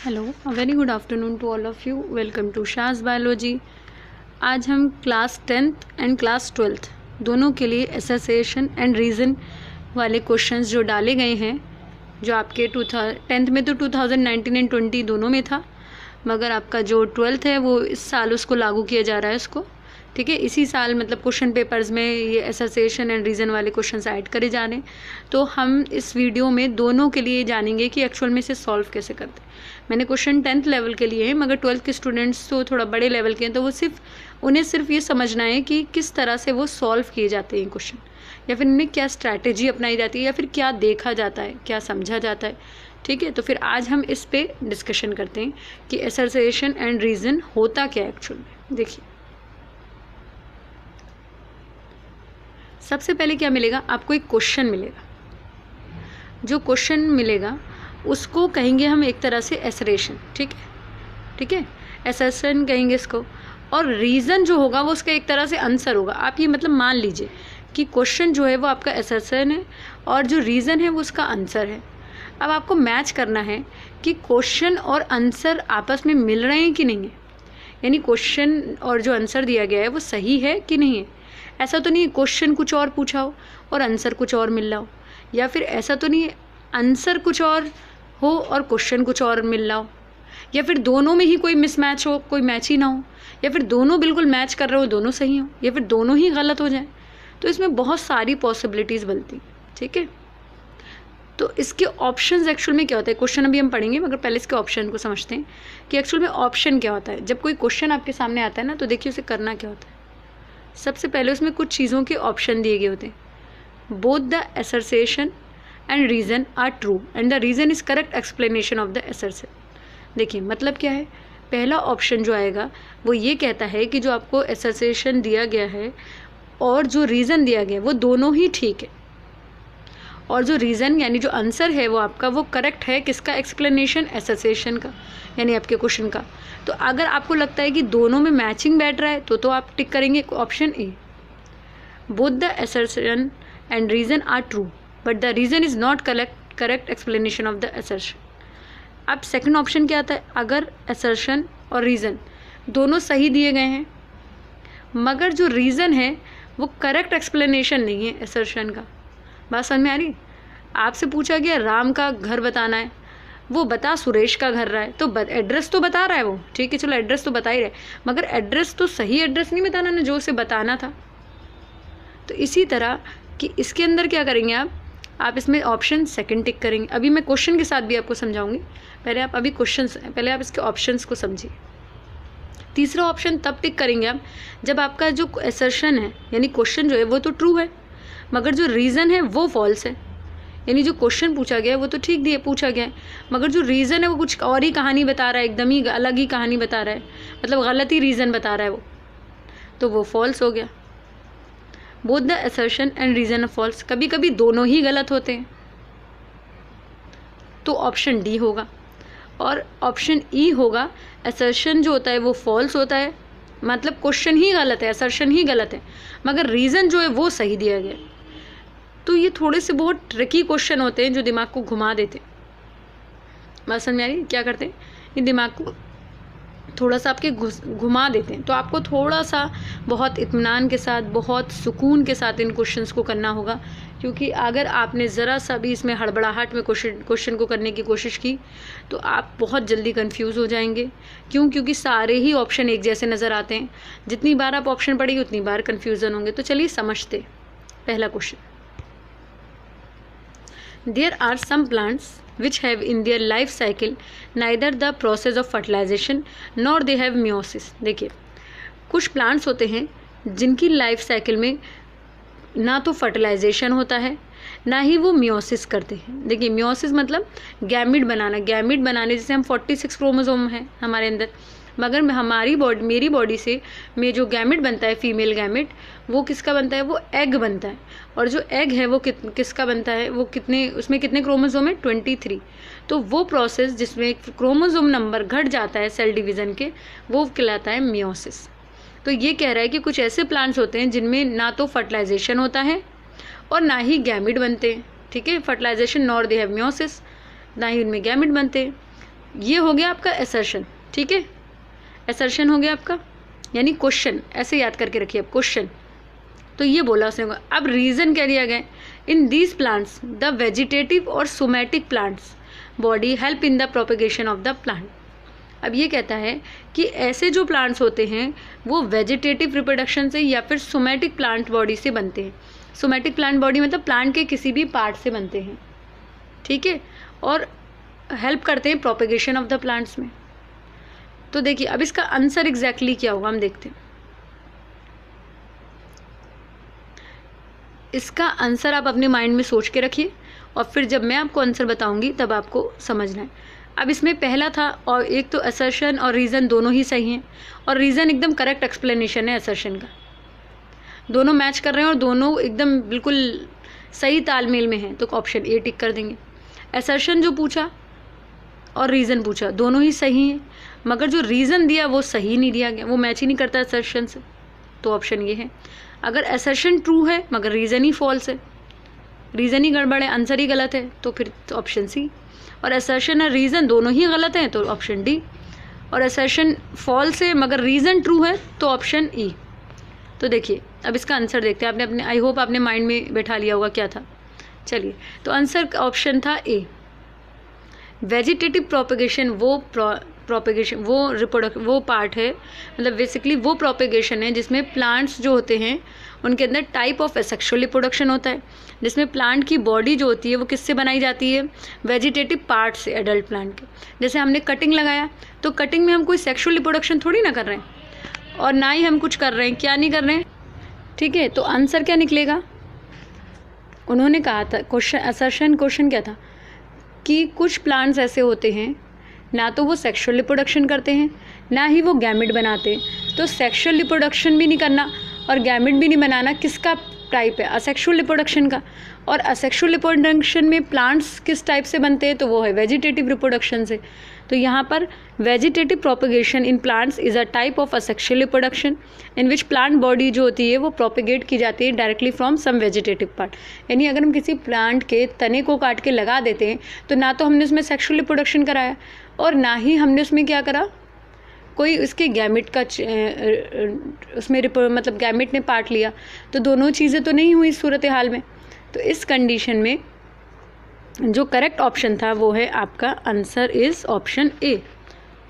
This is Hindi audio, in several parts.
Hello, a very good afternoon to all of you. Welcome to शाज़ बायोलॉजी। आज हम class 10th and class 12th दोनों के लिए एसोसिएशन एंड रीज़न वाले क्वेश्चंस जो डाले गए हैं, जो आपके 10th में तो 2019 एंड 20 दोनों में था, मगर आपका जो 12th है वो इस साल उसको लागू किया जा रहा है उसको, ठीक है। इसी साल मतलब क्वेश्चन पेपर्स में ये एसोसिएशन एंड रीज़न वाले क्वेश्चंस ऐड करे जा रहे हैं। तो हम इस वीडियो में दोनों के लिए जानेंगे कि एक्चुअल में इसे सॉल्व कैसे करते हैं। मैंने क्वेश्चन 10th लेवल के लिए हैं, मगर 12th के स्टूडेंट्स तो थोड़ा बड़े लेवल के हैं, तो वो उन्हें सिर्फ ये समझना है कि किस तरह से वो सॉल्व किए जाते हैं क्वेश्चन, या फिर इनमें क्या स्ट्रैटेजी अपनाई जाती है, या फिर क्या देखा जाता है, क्या समझा जाता है, ठीक है। तो फिर आज हम इस पे डिस्कशन करते हैं कि एसोसिएशन एंड रीज़न होता क्या है एक्चुअल में। देखिए, सबसे पहले क्या मिलेगा आपको, एक क्वेश्चन मिलेगा। जो क्वेश्चन मिलेगा उसको कहेंगे हम एक तरह से एसरेशन, ठीक है, एसरेशन कहेंगे इसको। और रीज़न जो होगा वो उसका एक तरह से आंसर होगा। आप ये मतलब मान लीजिए कि क्वेश्चन जो है वो आपका एसरेशन है और जो रीज़न है वो उसका आंसर है। अब आपको मैच करना है कि क्वेश्चन और आंसर आपस में मिल रहे हैं कि नहीं है, यानी क्वेश्चन और जो आंसर दिया गया है वो सही है कि नहीं है। ऐसा तो नहीं है क्वेश्चन कुछ और पूछा हो और आंसर कुछ और मिल रहा हो, या फिर ऐसा तो नहीं है आंसर कुछ और हो और क्वेश्चन कुछ और मिल रहा हो, या फिर दोनों में ही कोई मिसमैच हो, कोई मैच ही ना हो, या फिर दोनों बिल्कुल मैच कर रहे हो, दोनों सही हो, या फिर दोनों ही गलत हो जाए। तो इसमें बहुत सारी पॉसिबिलिटीज़ बनती, ठीक है। तो इसके ऑप्शंस एक्चुअल में क्या होता है, क्वेश्चन अभी हम पढ़ेंगे, मगर पहले इसके ऑप्शन को समझते हैं कि एक्चुअल में ऑप्शन क्या होता है। जब कोई क्वेश्चन आपके सामने आता है ना, तो देखिए उसे करना क्या होता है। सबसे पहले उसमें कुछ चीज़ों के ऑप्शन दिए गए होते हैं। Both the assertion and reason are true and the reason is correct explanation of the assertion. देखिए मतलब क्या है, पहला ऑप्शन जो आएगा वो ये कहता है कि जो आपको असर्शन दिया गया है और जो रीज़न दिया गया है वो दोनों ही ठीक है, और जो रीज़न यानी जो आंसर है वो आपका वो करेक्ट है, किसका, एक्सप्लेनेशन असर्शन का, यानी आपके क्वेश्चन का। तो अगर आपको लगता है कि दोनों में मैचिंग बैठ रहा है तो आप टिक करेंगे option A. Both the assertion and reason are true but the reason is not correct explanation of the assertion. अब सेकंड ऑप्शन क्या आता है, अगर असर्शन और रीज़न दोनों सही दिए गए हैं मगर जो रीज़न है वो करेक्ट एक्सप्लेनेशन नहीं है असर्शन का। बात समझ में आ रही? आपसे पूछा गया राम का घर बताना है, वो बता सुरेश का घर रहा है, तो एड्रेस तो बता रहा है वो, ठीक है, चलो एड्रेस तो बता ही रहे, मगर एड्रेस तो सही एड्रेस नहीं बताना ना जो उसे बताना था। तो इसी तरह कि इसके अंदर क्या करेंगे आप इसमें ऑप्शन सेकंड टिक करेंगे। अभी मैं क्वेश्चन के साथ भी आपको समझाऊंगी, पहले आप इसके ऑप्शंस को समझिए। तीसरा ऑप्शन तब टिक करेंगे आप जब आपका जो असर्शन है यानी क्वेश्चन जो है वो तो ट्रू है मगर जो रीज़न है वो फॉल्स है। यानी जो क्वेश्चन पूछा गया है वो तो ठीक पूछा गया है, मगर जो रीज़न है वो कुछ और ही कहानी बता रहा है, एकदम ही अलग ही कहानी बता रहा है, मतलब गलत ही रीज़न बता रहा है वो, तो वो फॉल्स हो गया। Both the assertion and reason of false, कभी कभी दोनों ही गलत होते हैं, तो ऑप्शन डी होगा। और ऑप्शन ई होगा, असर्शन जो होता है वो फॉल्स होता है, मतलब क्वेश्चन ही गलत है, असर्शन ही गलत है, मगर रीज़न जो है वो सही दिया गया। तो ये थोड़े से बहुत ट्रिकी क्वेश्चन होते हैं जो दिमाग को घुमा देते हैं। बात समझ में आ रही है? क्या करते हैं, ये दिमाग को थोड़ा सा आपके घुमा देते हैं। तो आपको थोड़ा सा बहुत इत्मीनान के साथ, बहुत सुकून के साथ इन क्वेश्चंस को करना होगा, क्योंकि अगर आपने ज़रा सा भी इसमें हड़बड़ाहट में क्वेश्चन को करने की कोशिश की तो आप बहुत जल्दी कंफ्यूज हो जाएंगे। क्योंकि सारे ही ऑप्शन एक जैसे नज़र आते हैं, जितनी बार आप ऑप्शन पढ़ेंगे उतनी बार कन्फ्यूज़न होंगे। तो चलिए समझते। पहला question, There are some plants which have in their life cycle neither the process of fertilization nor they have meiosis। देखिए, कुछ प्लांट्स होते हैं जिनकी लाइफ साइकिल में ना तो फर्टिलाइजेशन होता है ना ही वो मियोसिस करते हैं। देखिए, मियोसिस मतलब गैमिट बनाने जैसे हम 46 क्रोमोसोम है हमारे अंदर, मगर मेरी बॉडी से में जो गैमिट बनता है, फीमेल गैमिट, वो किसका बनता है, वो एग बनता है। और जो एग है वो किसका बनता है, वो उसमें कितने क्रोमोसोम है, 23। तो वो प्रोसेस जिसमें क्रोमोसोम नंबर घट जाता है सेल डिवीज़न के, वो कहलाता है मियोसिस। तो ये कह रहा है कि कुछ ऐसे प्लांट्स होते हैं जिनमें ना तो फर्टिलाइजेशन होता है और ना ही गैमिट बनते हैं, ठीक है, fertilisation nor they have meiosis, ना ही उनमें गैमिट बनते हैं। ये हो गया आपका असर्शन, ठीक है, असर्शन हो गया आपका, यानी क्वेश्चन, ऐसे याद करके रखिए आप, क्वेश्चन। तो ये बोला उसने। अब रीज़न क्या दिया गया, in these plants the vegetative और somatic plants body help in the propagation of the plant. अब ये कहता है कि ऐसे जो प्लांट्स होते हैं वो वेजिटेटिव रिप्रोडक्शन से या फिर सोमैटिक प्लांट बॉडी से बनते हैं। सोमैटिक प्लांट बॉडी मतलब प्लांट के किसी भी पार्ट से बनते हैं, ठीक है, और हेल्प करते हैं प्रोपेगेशन ऑफ द प्लांट्स में। तो देखिए अब इसका आंसर एग्जैक्टली क्या होगा, हम देखते हैं। इसका आंसर आप अपने माइंड में सोच के रखिए और फिर जब मैं आपको आंसर बताऊंगी तब आपको समझना है। अब इसमें पहला था, और एक तो असर्शन और रीज़न दोनों ही सही हैं, और रीज़न एकदम करेक्ट एक्सप्लेनेशन है असर्शन का, दोनों मैच कर रहे हैं और दोनों एकदम बिल्कुल सही तालमेल में हैं, तो ऑप्शन ए टिक कर देंगे। असर्शन जो पूछा और रीज़न पूछा दोनों ही सही हैं, मगर जो रीज़न दिया वो सही नहीं दिया गया, वो मैच ही नहीं करता असर्शन से, तो ऑप्शन ये है। अगर असर्शन ट्रू है मगर रीज़न ही फॉल्स है, रीज़न ही गड़बड़ है, आंसर ही गलत है, तो फिर तो ऑप्शन सी। और असर्शन और रीज़न दोनों ही गलत हैं तो ऑप्शन डी। और असर्शन फॉल्स है मगर रीज़न ट्रू है तो ऑप्शन ई। तो देखिए अब इसका आंसर देखते हैं। आपने अपने, आई होप आपने माइंड में बैठा लिया होगा क्या था। चलिए, तो आंसर ऑप्शन था ए, वेजिटेटिव प्रोपेगेशन। वो प्रोपेगेशन वो पार्ट है, मतलब बेसिकली वो प्रोपेगेशन है जिसमें प्लांट्स जो होते हैं उनके अंदर टाइप ऑफ एसेक्सुअल रिप्रोडक्शन होता है, जिसमें प्लांट की बॉडी जो होती है वो किससे बनाई जाती है, वेजिटेटिव पार्ट से, एडल्ट प्लांट के। जैसे हमने कटिंग लगाया तो कटिंग में हम कोई सेक्सुअल रिप्रोडक्शन थोड़ी ना कर रहे हैं, और ना ही हम कुछ कर रहे हैं, क्या नहीं कर रहे हैं, ठीक है। तो आंसर क्या निकलेगा, उन्होंने कहा था क्वेश्चन, असर्शन क्वेश्चन क्या था कि कुछ प्लांट्स ऐसे होते हैं ना तो वो सेक्सुअल रिप्रोडक्शन करते हैं ना ही वो गैमेट बनाते। तो सेक्सुअल रिप्रोडक्शन भी नहीं करना और गैमेट भी नहीं बनाना किसका टाइप है, असेक्सुअल रिप्रोडक्शन का। और असेक्सुअल रिप्रोडक्शन में प्लांट्स किस टाइप से बनते हैं, तो वो है वेजिटेटिव रिप्रोडक्शन से। तो यहाँ पर vegetative propagation in plants is a type of asexual reproduction in which plant body जो होती है वो प्रोपेगेट की जाती है directly from some vegetative part. यानी अगर हम किसी प्लांट के तने को काट के लगा देते हैं तो ना तो हमने उसमें सेक्सुअल रिप्रोडक्शन कराया और ना ही हमने उसमें क्या करा, कोई उसके गैमेट का उसमें मतलब गैमेट ने पार्ट लिया, तो दोनों चीज़ें तो नहीं हुई सूरत हाल में। तो इस कंडीशन में जो करेक्ट ऑप्शन था वो है आपका आंसर इज़ ऑप्शन ए।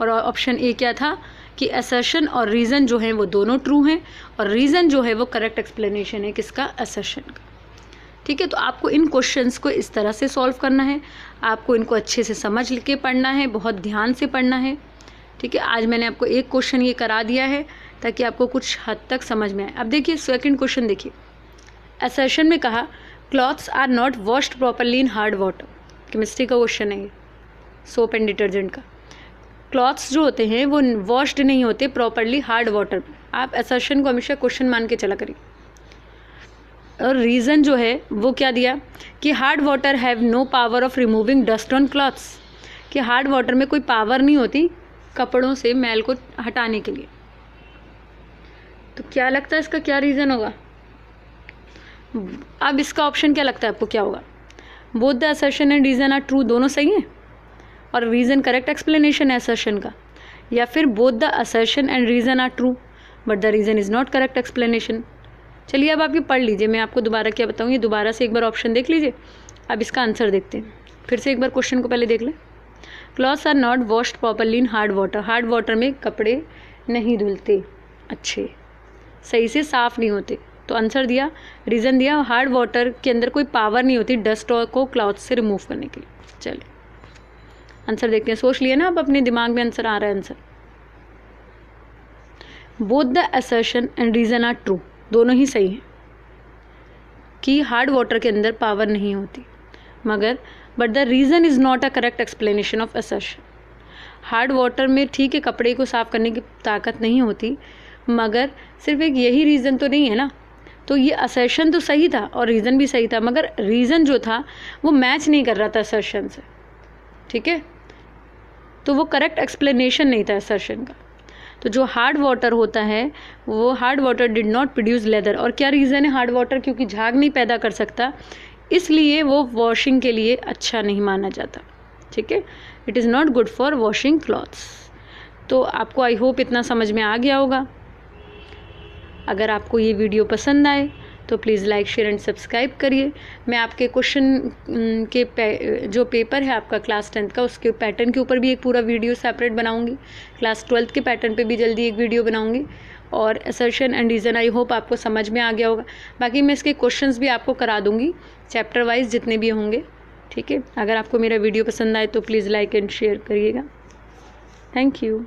और ऑप्शन ए क्या था कि असर्शन और रीज़न जो है वो दोनों ट्रू हैं, और रीज़न जो है वो करेक्ट एक्सप्लेनेशन है किसका, असर्शन का। ठीक है, तो आपको इन क्वेश्चंस को इस तरह से सॉल्व करना है, आपको इनको अच्छे से समझ के पढ़ना है, बहुत ध्यान से पढ़ना है। ठीक है, आज मैंने आपको एक क्वेश्चन ये करा दिया है ताकि आपको कुछ हद तक समझ में आए। अब देखिए सेकंड क्वेश्चन देखिए, असर्शन में कहा clothes are not washed properly in hard water. Chemistry का क्वेश्चन है ये, सोप एंड डिटर्जेंट का। क्लॉथ्स जो होते हैं वो वॉश्ड नहीं होते प्रॉपरली हार्ड वाटर में। आप असर्शन को हमेशा क्वेश्चन मान के चला करिए। और रीज़न जो है वो क्या दिया कि hard water have no power of removing dust on clothes, कि हार्ड वाटर में कोई पावर नहीं होती कपड़ों से मैल को हटाने के लिए। तो क्या लगता है इसका क्या रीज़न होगा। अब इसका ऑप्शन क्या लगता है आपको क्या होगा, both the assertion and reason are true, दोनों सही हैं और रीज़न करेक्ट एक्सप्लेनेशन है असर्शन का, या फिर both the assertion and reason are true but the reason is not correct explanation. चलिए अब आप ये पढ़ लीजिए, मैं आपको दोबारा क्या बताऊँ, ये दोबारा से एक बार ऑप्शन देख लीजिए। अब इसका आंसर देखते हैं, फिर से एक बार क्वेश्चन को पहले देख लें। Clothes are not washed properly in hard water, hard water में कपड़े नहीं धुलते अच्छे, सही से साफ़ नहीं होते। तो आंसर दिया, रीज़न दिया, हार्ड वाटर के अंदर कोई पावर नहीं होती डस्ट को क्लॉथ से रिमूव करने के लिए। चलिए आंसर देखते हैं, सोच लिए ना, अब अपने दिमाग में आंसर आ रहा है। Answer both the assertion and reason are true, दोनों ही सही हैं कि हार्ड वाटर के अंदर पावर नहीं होती, मगर but the reason is not a correct explanation of assertion. Hard water में ठीक है कपड़े को साफ़ करने की ताकत नहीं होती, मगर सिर्फ एक यही रीज़न तो नहीं है ना। तो ये असर्शन तो सही था और रीज़न भी सही था, मगर रीज़न जो था वो मैच नहीं कर रहा था असर्शन से। ठीक है, तो वो करेक्ट एक्सप्लेनेशन नहीं था असर्शन का। तो जो हार्ड वाटर होता है वो hard water did not produce leather, और क्या रीज़न है, हार्ड वाटर क्योंकि झाग नहीं पैदा कर सकता, इसलिए वो वॉशिंग के लिए अच्छा नहीं माना जाता। ठीक है, it is not good for washing clothes. तो आपको आई होप इतना समझ में आ गया होगा। अगर आपको ये वीडियो पसंद आए तो please like share and subscribe करिए। मैं आपके क्वेश्चन के जो पेपर है आपका क्लास 10th का, उसके पैटर्न के ऊपर भी एक पूरा वीडियो सेपरेट बनाऊंगी। क्लास 12th के पैटर्न पे भी जल्दी एक वीडियो बनाऊंगी। और assertion and reason I hope आपको समझ में आ गया होगा। बाकी मैं इसके क्वेश्चंस भी आपको करा दूंगी चैप्टर वाइज जितने भी होंगे, ठीक है। अगर आपको मेरा वीडियो पसंद आए तो प्लीज़ लाइक एंड शेयर करिएगा। Thank you.